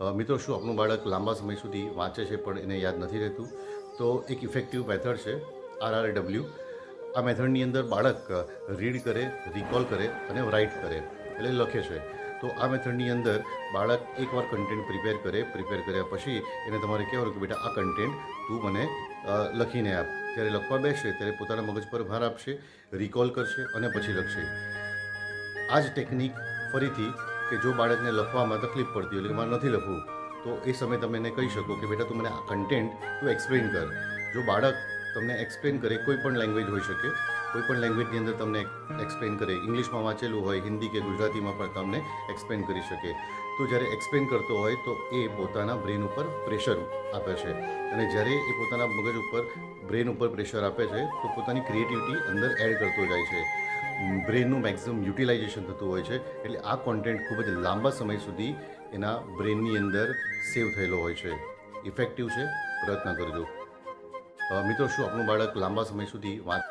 મિત્રો, શું આપણું બાળક લાંબા સમય સુધી વાંચે છે પણ એને યાદ નથી રહેતું? તો એક ઇફેક્ટિવ મેથડ છે RRW. આ મેથડની અંદર બાળક રીડ કરે, રિકોલ કરે અને રાઇટ કરે, એટલે લખે છે. તો આ મેથડની અંદર બાળક એકવાર કન્ટેન્ટ પ્રિપેર કર્યા પછી એને તમારે કહેવાનું કે બેટા આ કન્ટેન્ટ તું મને લખીને આપ. જ્યારે લખવા બેસશે ત્યારે પોતાના મગજ પર ભાર આપશે, રિકોલ કરશે અને પછી લખશે. આ જ ટેકનિક ફરીથી કે જો બાળકને લખવામાં તકલીફ પડતી હોય, એટલે કે મારે નથી લખવું, તો એ સમયે તમે એને કહી શકો કે બેટા તું મને આ કન્ટેન્ટ તું એક્સપ્લેન કર. જો બાળક તમને એક્સપ્લેન કરે, કોઈ પણ લેંગ્વેજ હોઈ શકે, કોઈ પણ લેંગ્વેજની અંદર તમને એક્સપ્લેન કરે, ઇંગ્લિશમાં વાંચેલું હોય, હિન્દી કે ગુજરાતીમાં પણ તમને એક્સપ્લેન કરી શકે. તો જ્યારે એક્સપ્લેન કરતો હોય તો એ પોતાના બ્રેન ઉપર પ્રેશર આપે છે, અને જ્યારે એ પોતાના મગજ ઉપર બ્રેન ઉપર પ્રેશર આપે છે તો પોતાની ક્રિએટિવિટી અંદર એડ કરતો જાય છે. બ્રેનનું મેક્સિમમ યુટિલાઇઝેશન થતું હોય છે, એટલે આ કોન્ટેન્ટ ખૂબ જ લાંબા સમય સુધી એના બ્રેનની અંદર સેવ થયેલો હોય છે. ઇફેક્ટિવ છે, પ્રયત્ન કરજો. મિત્રો, શું આપણું બાળક લાંબા સમય સુધી વાંચ